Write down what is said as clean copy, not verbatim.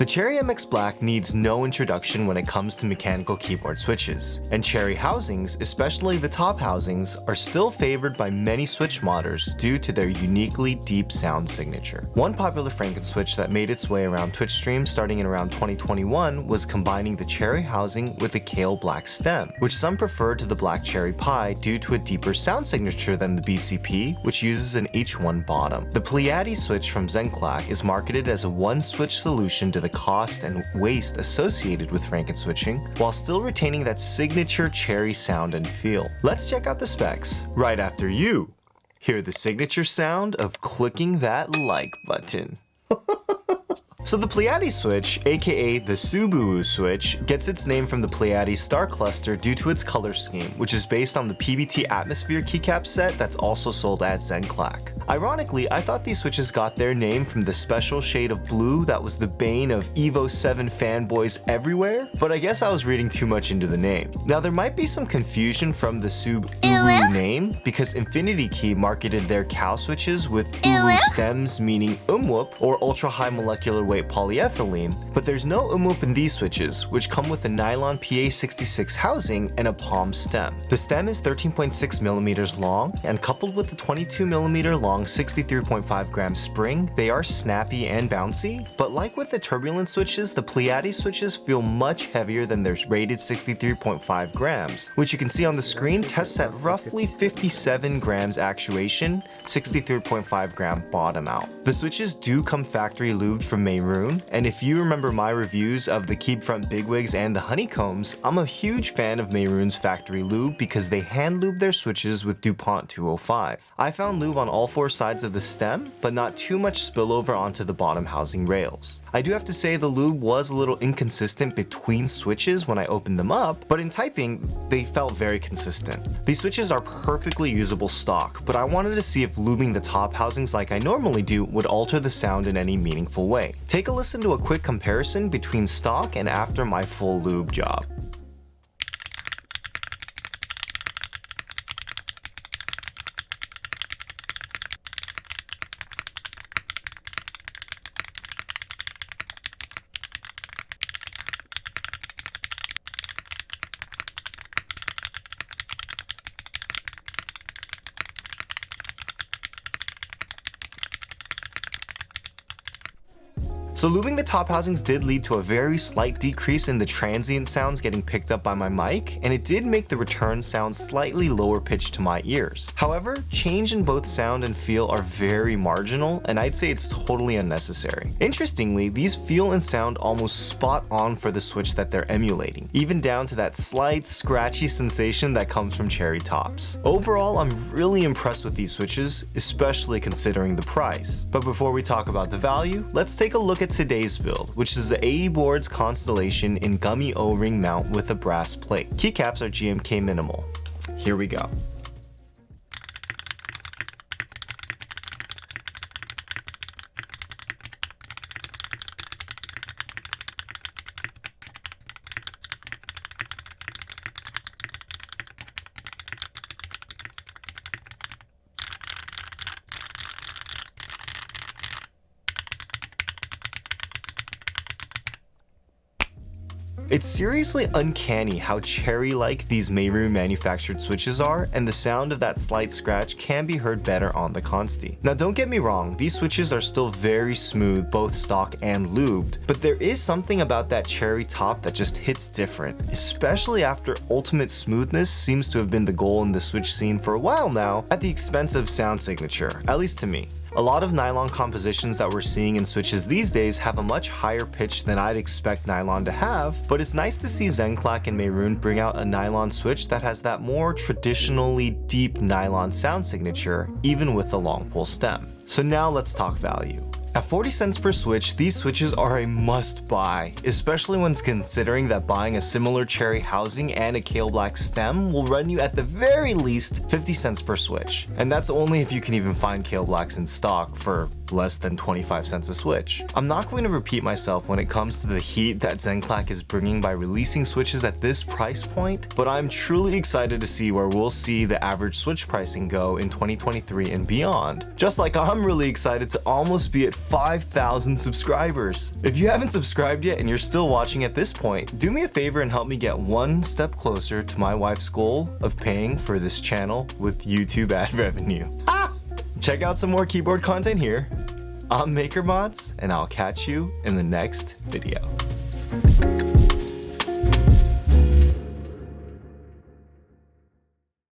Cherry MX Black needs no introduction when it comes to mechanical keyboard switches, and Cherry housings, especially the top housings, are still favored by many switch modders due to their uniquely deep sound signature. One popular frankenswitch that made its way around Twitch streams starting in around 2021 was combining the Cherry housing with a kailh-black stem, which some preferred to the black Cherry Pi due to a deeper sound signature than the BCP, which uses an H1 bottom. The Pleiades switch from Zenclack is marketed as a one-switch solution to the cost and waste associated with frankenswitching, while still retaining that signature Cherry sound and feel. Let's check out the specs right after you hear the signature sound of clicking that like button. So the Pleiades switch, aka the subUWU switch, gets its name from the Pleiades star cluster due to its color scheme, which is based on the PBT Atmosphere keycap set that's also sold at Zenclack. Ironically, I thought these switches got their name from the special shade of blue that was the bane of Evo 7 fanboys everywhere, but I guess I was reading too much into the name. Now there might be some confusion from the subUWU name because Infinity Key marketed their cow switches with UWU stems meaning umwup or ultra high molecular weight polyethylene, but there's no umwup in these switches, which come with a nylon PA66 housing and a palm stem. The stem is 13.6mm long, and coupled with a 22mm long 63.5 gram spring, they are snappy and bouncy, but like with the turbulent switches, the Pleiades switches feel much heavier than their rated 63.5 grams, which you can see on the screen tests at roughly 57 grams actuation, 63.5 gram bottom out. The switches do come factory lubed from Maroon, and if you remember my reviews of the Keep Front Bigwigs and the Honeycombs, I'm a huge fan of Maroon's factory lube because they hand lube their switches with DuPont 205. I found lube on all four sides of the stem, but not too much spillover onto the bottom housing rails. I do have to say the lube was a little inconsistent between switches when I opened them up, but in typing, they felt very consistent. These switches are perfectly usable stock, but I wanted to see if lubing the top housings like I normally do would alter the sound in any meaningful way. Take a listen to a quick comparison between stock and after my full lube job. So lubing the top housings did lead to a very slight decrease in the transient sounds getting picked up by my mic, and it did make the return sound slightly lower pitched to my ears. However, change in both sound and feel are very marginal, and I'd say it's totally unnecessary. Interestingly, these feel and sound almost spot on for the switch that they're emulating, even down to that slight scratchy sensation that comes from Cherry tops. Overall, I'm really impressed with these switches, especially considering the price. But before we talk about the value, let's take a look at today's build, which is the AEboards Constellation in gummy O-ring mount with a brass plate. Keycaps are GMK Minimal. Here we go. It's seriously uncanny how cherry-like these Maroon manufactured switches are, and the sound of that slight scratch can be heard better on the Consti. Now don't get me wrong, these switches are still very smooth, both stock and lubed, but there is something about that cherry top that just hits different, especially after ultimate smoothness seems to have been the goal in the switch scene for a while now, at the expense of sound signature, at least to me. A lot of nylon compositions that we're seeing in switches these days have a much higher pitch than I'd expect nylon to have, but it's nice to see Zenclack and Maroon bring out a nylon switch that has that more traditionally deep nylon sound signature, even with the long pull stem. So now let's talk value. At 40 cents per switch, these switches are a must buy, especially when considering that buying a similar Cherry housing and a kailh-black stem will run you at the very least 50 cents per switch. And that's only if you can even find kailh-blacks in stock for less than 25 cents a switch. I'm not going to repeat myself when it comes to the heat that Zenclack is bringing by releasing switches at this price point, but I'm truly excited to see where we'll see the average switch pricing go in 2023 and beyond. Just like I'm really excited to almost be at 5,000 subscribers. If you haven't subscribed yet and you're still watching at this point, do me a favor and help me get one step closer to my wife's goal of paying for this channel with YouTube ad revenue. Check out some more keyboard content here. I'm MakerMods, and I'll catch you in the next video.